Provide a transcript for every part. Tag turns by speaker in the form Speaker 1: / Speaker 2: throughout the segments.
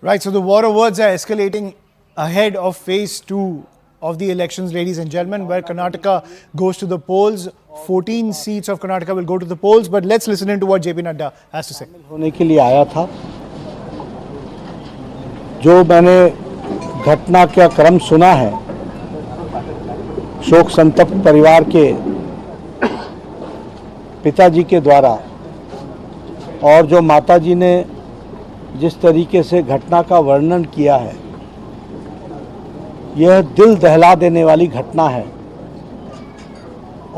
Speaker 1: Right, so the war of words are escalating ahead of phase 2 of the elections, ladies and gentlemen, where Karnataka goes to the polls. 14 seats of Karnataka will go to the polls, but let's listen into what JP Nadda has to say.
Speaker 2: होने के लिए आया था। जो मैंने घटना का क्रम सुना है, शोक संतप्त परिवार के पिताजी के द्वारा और जो माताजी ने जिस तरीके से घटना का वर्णन किया है, यह दिल दहला देने वाली घटना है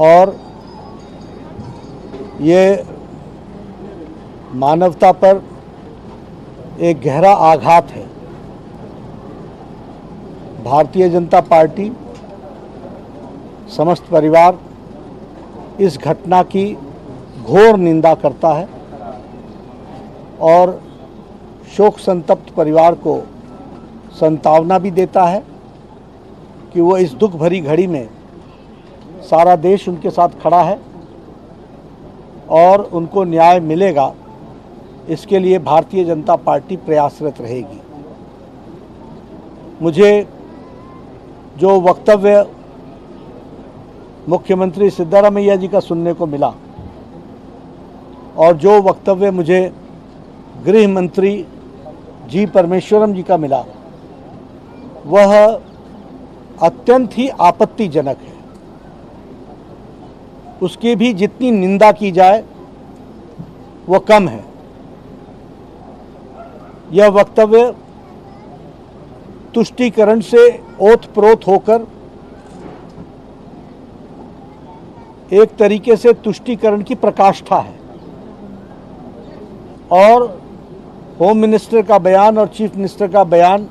Speaker 2: और ये मानवता पर एक गहरा आघात है। भारतीय जनता पार्टी समस्त परिवार इस घटना की घोर निंदा करता है और शोक संतप्त परिवार को संतावना भी देता है कि वो इस दुख भरी घड़ी में सारा देश उनके साथ खड़ा है और उनको न्याय मिलेगा, इसके लिए भारतीय जनता पार्टी प्रयासरत रहेगी। मुझे जो वक्तव्य मुख्यमंत्री सिद्धारमैया जी का सुनने को मिला और जो वक्तव्य मुझे गृह मंत्री जी परमेश्वरम जी का मिला, वह अत्यंत ही आपत्तिजनक है। उसकी भी जितनी निंदा की जाए वो कम है। यह वक्तव्य तुष्टीकरण से ओतप्रोत होकर एक तरीके से तुष्टीकरण की प्रकाष्ठा है और होम मिनिस्टर का बयान और चीफ मिनिस्टर का बयान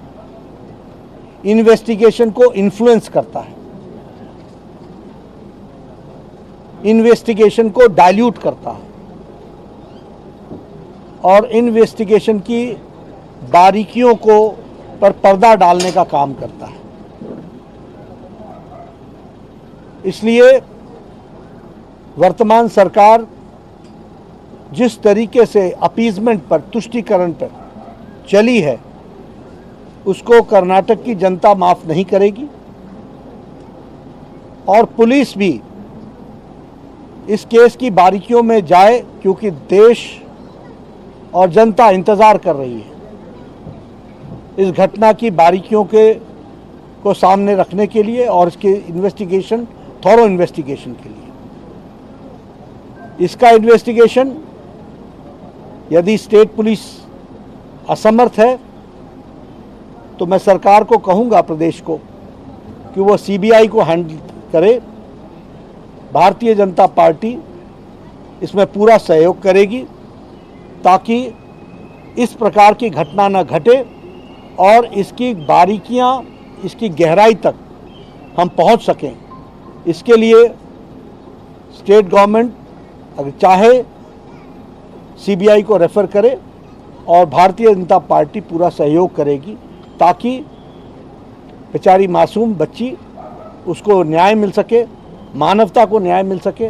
Speaker 2: इन्वेस्टिगेशन को इन्फ्लुएंस करता है, इन्वेस्टिगेशन को डाइल्यूट करता है और इन्वेस्टिगेशन की बारीकियों को पर पर्दा डालने का काम करता है। इसलिए वर्तमान सरकार जिस तरीके से अपीजमेंट पर, तुष्टीकरण पर चली है, उसको कर्नाटक की जनता माफ नहीं करेगी और पुलिस भी इस केस की बारीकियों में जाए, क्योंकि देश और जनता इंतजार कर रही है इस घटना की बारीकियों को सामने रखने के लिए और इसके इन्वेस्टिगेशन, थॉरो इन्वेस्टिगेशन के लिए। इसका इन्वेस्टिगेशन यदि स्टेट पुलिस असमर्थ है तो मैं सरकार को कहूंगा, प्रदेश को, कि वो सीबीआई को हैंडल करे। भारतीय जनता पार्टी इसमें पूरा सहयोग करेगी ताकि इस प्रकार की घटना न घटे और इसकी बारीकियां, इसकी गहराई तक हम पहुंच सकें। इसके लिए स्टेट गवर्नमेंट अगर चाहे सीबीआई को रेफर करे और भारतीय जनता पार्टी पूरा सहयोग करेगी ताकि बेचारी मासूम बच्ची, उसको न्याय मिल सके, मानवता को न्याय मिल सके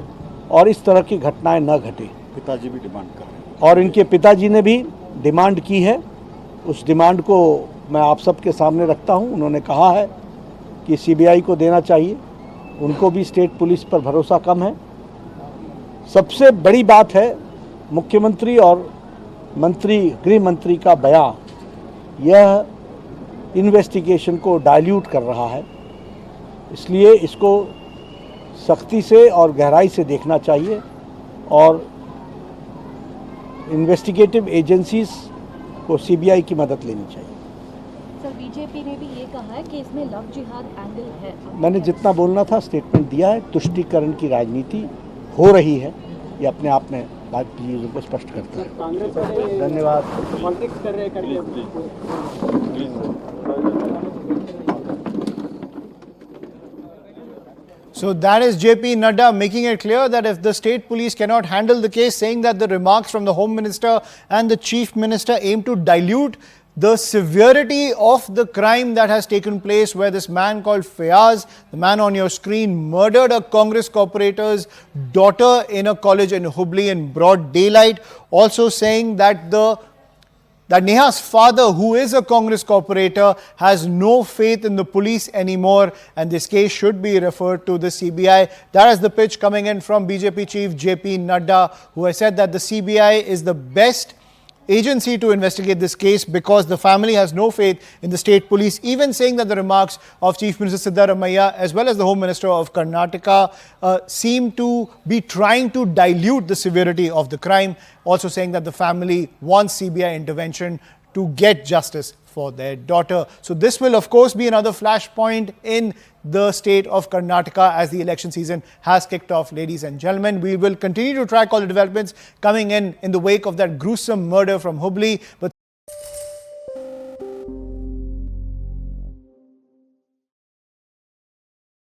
Speaker 2: और इस तरह की घटनाएं न घटे।
Speaker 3: पिताजी भी डिमांड कर रहे हैं
Speaker 2: और इनके पिताजी ने भी डिमांड की है। उस डिमांड को मैं आप सबके सामने रखता हूं। उन्होंने कहा है कि सीबीआई को देना चाहिए। उनको भी स्टेट पुलिस पर भरोसा कम है। सबसे बड़ी बात है मुख्यमंत्री और गृह मंत्री का बयान, यह इन्वेस्टिगेशन को डाइल्यूट कर रहा है। इसलिए इसको सख्ती से और गहराई से देखना चाहिए और इन्वेस्टिगेटिव एजेंसीज को सीबीआई की मदद लेनी चाहिए।
Speaker 4: सर, बीजेपी ने भी ये कहा है कि इसमें लव जिहाद एंगल है।
Speaker 2: मैंने जितना बोलना था स्टेटमेंट दिया है। तुष्टीकरण की राजनीति हो रही है, ये अपने आप में बात चीज़ों को स्पष्ट करता है। धन्यवाद।
Speaker 3: पॉलिटिक्स कर रहे हैं।
Speaker 1: So that is JP Nadda making it clear that if the state police cannot handle the case, saying that the remarks from the Home Minister and the Chief Minister aim to dilute the severity of the crime that has taken place, where this man called Fayaz, the man on your screen, murdered a Congress corporator's daughter in a college in Hubli in broad daylight. Also saying that the that Neha's father, who is a Congress corporator, has no faith in the police anymore and this case should be referred to the CBI. That is the pitch coming in from BJP chief JP Nadda, who has said that the CBI is the best agency to investigate this case because the family has no faith in the state police, even saying that the remarks of Chief Minister Siddaramaiah as well as the Home Minister of Karnataka seem to be trying to dilute the severity of the crime, also saying that the family wants CBI intervention to get justice for their daughter. So this will of course be another flashpoint in the state of Karnataka as the election season has kicked off, ladies and gentlemen. We will continue to track all the developments coming in the wake of that gruesome murder from Hubli. But